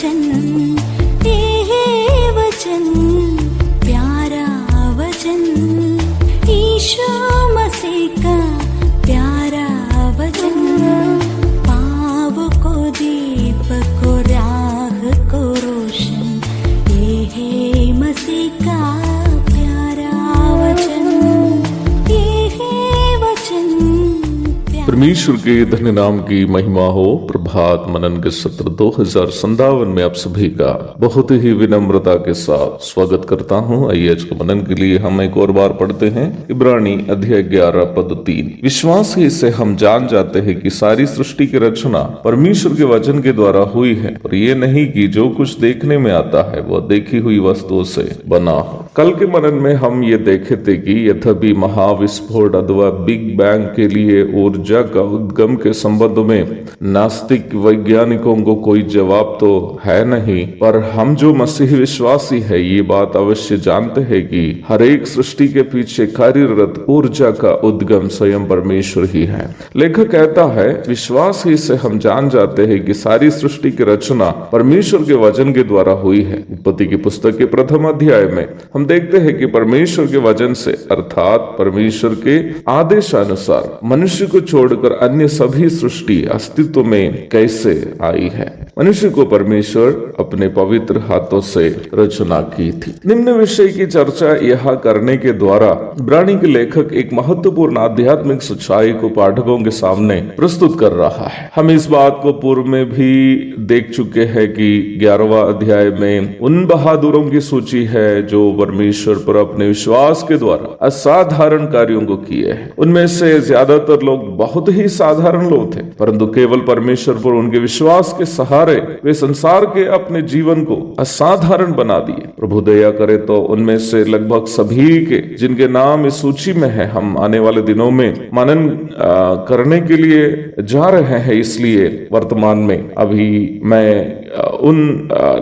वचन, ये वचन प्यारा वचन, ईशु मसीह का प्यारा वचन, पाव को दीप को राह को रोशन, ये है मसीह का प्यारा वचन, ये है वचन। परमेश्वर के धन्य नाम की महिमा हो। प्रभात मनन के सत्र 2057 में आप सभी का बहुत ही विनम्रता के साथ स्वागत करता हूं। आइए आज के मनन के लिए हम एक और बार पढ़ते हैं इब्रानी अध्याय 11 पद 3। विश्वास ही से हम जान जाते हैं कि सारी सृष्टि की रचना परमेश्वर के वचन के द्वारा हुई है, और ये नहीं कि जो कुछ देखने में आता है वह देखी हुई वस्तुओं से बना हो। कल के मनन में हम ये देखे थे कि यद्यपि महाविस्फोट अथवा बिग बैंग के लिए ऊर्जा का उद्गम के संबंध में नास्तिक वैज्ञानिकों को कोई जवाब तो है नहीं, पर हम जो मसीह विश्वासी है ये बात अवश्य जानते हैं कि हर एक सृष्टि के पीछे कार्यरत ऊर्जा का उद्गम स्वयं परमेश्वर ही है। लेखक कहता है, विश्वास ही से हम जान जाते हैं कि सारी सृष्टि की रचना परमेश्वर के वचन के द्वारा हुई है। उत्पत्ति की पुस्तक के प्रथम अध्याय में हम देखते हैं कि परमेश्वर के वचन से अर्थात परमेश्वर के आदेशानुसार मनुष्य को छोड़कर अन्य सभी सृष्टि अस्तित्व में कैसे आई है। मनुष्य को परमेश्वर अपने पवित्र हाथों से रचना की थी। निम्न विषय की चर्चा यह करने के द्वारा इब्रानी के लेखक एक महत्वपूर्ण आध्यात्मिक सच्चाई को पाठकों के सामने प्रस्तुत कर रहा है। हम इस बात को पूर्व में भी देख चुके हैं कि 11वां अध्याय में उन बहादुरों की सूची है जो परमेश्वर पर अपने विश्वास के द्वारा असाधारण कार्यों को किए हैं। उनमें से ज्यादातर लोग बहुत ही साधारण लोग थे, परंतु केवल परमेश्वर पर उनके विश्वास के सहारे वे संसार के अपने जीवन को असाधारण बना दिए। प्रभु दया करे तो उनमें से लगभग सभी के जिनके नाम इस सूची में है हम आने वाले दिनों में मनन करने के लिए जा रहे हैं। इसलिए वर्तमान में अभी मैं उन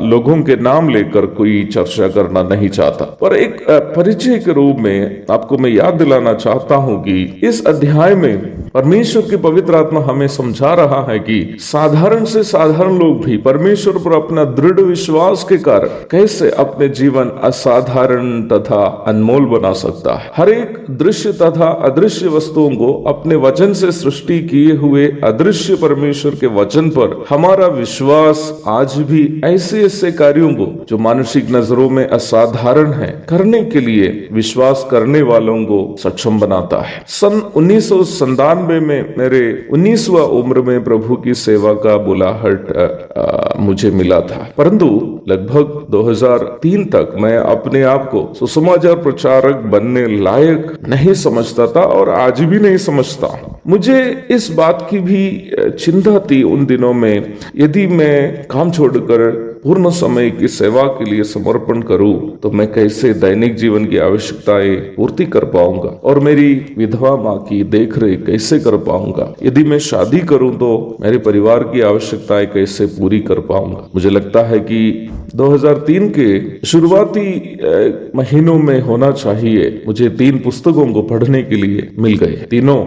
लोगों के नाम लेकर कोई चर्चा करना नहीं चाहता, पर एक परिचय के रूप में आपको मैं याद दिलाना चाहता हूं कि इस अध्याय में परमेश्वर की पवित्र आत्मा हमें समझा रहा है कि साधारण से साधारण लोग भी परमेश्वर पर अपना दृढ़ विश्वास के कारण कैसे अपने जीवन असाधारण तथा अनमोल बना सकता है। हर एक दृश्य तथा अदृश्य वस्तुओं को अपने वचन से सृष्टि किए हुए अदृश्य परमेश्वर के वचन पर हमारा विश्वास आज भी ऐसे ऐसे कार्यों को जो मानसिक नजरों में असाधारण है करने के लिए विश्वास करने वालों को सक्षम बनाता है। सन 1997 में मेरे 19वां उम्र में प्रभु की सेवा का बुलाहट मुझे मिला था, परंतु लगभग 2003 तक मैं अपने आप को सुसमाचार प्रचारक बनने लायक नहीं समझता था और आज भी नहीं समझता। मुझे इस बात की भी चिंता थी उन दिनों में, यदि मैं काम छोड़कर पूर्ण समय की सेवा के लिए समर्पण करूं तो मैं कैसे दैनिक जीवन की आवश्यकताएं पूर्ति कर पाऊंगा और मेरी विधवा माँ की देखरेख कैसे कर पाऊंगा। यदि मैं शादी करूं तो मेरे परिवार की आवश्यकताएं कैसे पूरी कर पाऊंगा। मुझे लगता है कि 2003 के शुरुआती महीनों में होना चाहिए मुझे 3 पुस्तकों को पढ़ने के लिए मिल गए। तीनों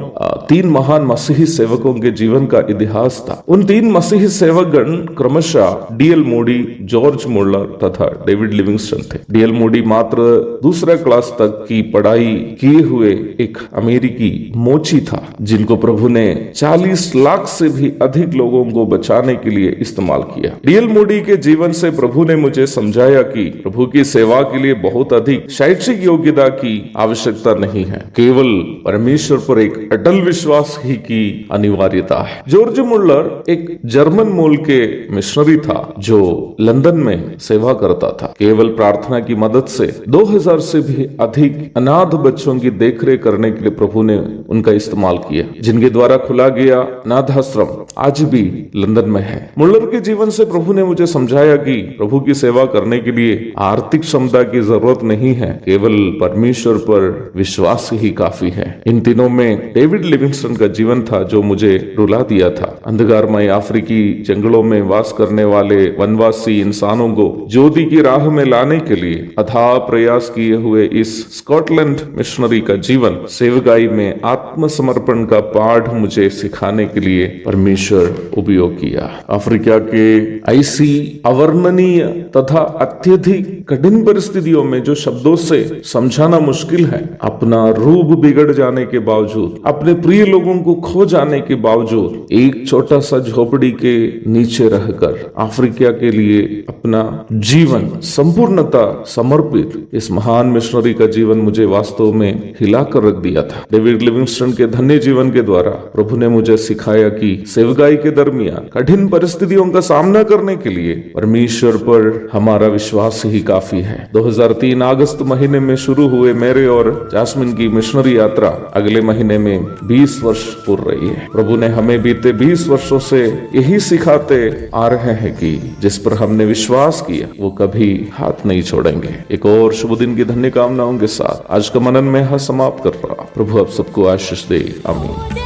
3 महान मसीही सेवकों के जीवन का इतिहास था। उन 3 मसीही सेवकगण क्रमशः डीएल मूडी, जॉर्ज मुल्लर तथा डेविड लिविंगस्टन थे। डीएल मूडी मात्र दूसरा क्लास तक की पढ़ाई किए हुए एक अमेरिकी मोची था जिनको प्रभु ने 40 लाख से भी अधिक लोगों को बचाने के लिए इस्तेमाल किया। डीएल मूडी के जीवन से प्रभु ने मुझे समझाया कि प्रभु की सेवा के लिए बहुत अधिक शैक्षिक योग्यता की आवश्यकता नहीं है, केवल परमेश्वर पर एक अटल विश्वास ही की अनिवार्यता है। जॉर्ज मुल्लर एक जर्मन मूल के मिशनरी था जो लंदन में सेवा करता था। केवल प्रार्थना की मदद से 2000 से भी अधिक अनाथ बच्चों की देखरेख करने के लिए प्रभु ने उनका इस्तेमाल किया, जिनके द्वारा खुला गया अनाथ आश्रम आज भी लंदन में है। मुल्लर के जीवन से प्रभु ने मुझे समझाया कि प्रभु की सेवा करने के लिए आर्थिक क्षमता की जरूरत नहीं है, केवल परमेश्वर पर विश्वास ही काफी है। इन दिनों में डेविड लिविंगस्टन का जीवन था जो मुझे रुला दिया था। अंधकारमय अफ्रीकी जंगलों में वास करने वाले वनवासी आदिवासी इंसानों को ज्योति की राह में लाने के लिए अथाह प्रयास किए हुए इस स्कॉटलैंड मिशनरी का जीवन सेवकाई में आत्मसमर्पण का पाठ मुझे सिखाने के लिए परमेश्वर उपयोग किया। अफ्रीका के ऐसी अवर्णनीय तथा अत्यधिक कठिन परिस्थितियों में जो शब्दों से समझाना मुश्किल है, अपना रूप बिगड़ जाने के बावजूद, अपने प्रिय लोगों को खो जाने के बावजूद एक छोटा सा झोपड़ी के नीचे रहकर अफ्रीका के लिए अपना जीवन संपूर्णता समर्पित इस महान मिशनरी का जीवन मुझे वास्तव में हिलाकर रख दिया था। डेविड लिविंगस्टन के धन्य जीवन के द्वारा प्रभु ने मुझे सिखाया कि सेवकाई के दरमियान कठिन परिस्थितियों का सामना करने के लिए परमेश्वर पर हमारा विश्वास ही काफी है। 2003 अगस्त महीने में शुरू हुए मेरे और जास्मिन की मिशनरी यात्रा अगले महीने में 20 वर्ष पूर्ण रही है। प्रभु ने हमें बीते 20 वर्षों से यही सिखाते आ रहे हैं कि जिस पर हमने विश्वास किया वो कभी हाथ नहीं छोड़ेंगे। एक और शुभ दिन की धन्य कामनाओं के साथ आज का मनन में यहाँ समाप्त कर रहा। प्रभु आप सबको आशीष दे, आमीन।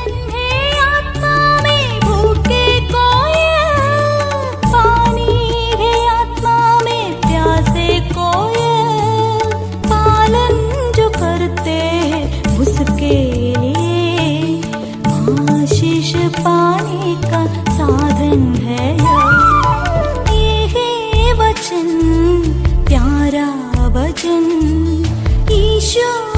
पाने का साधन है ये है वचन, प्यारा वचन, ईशो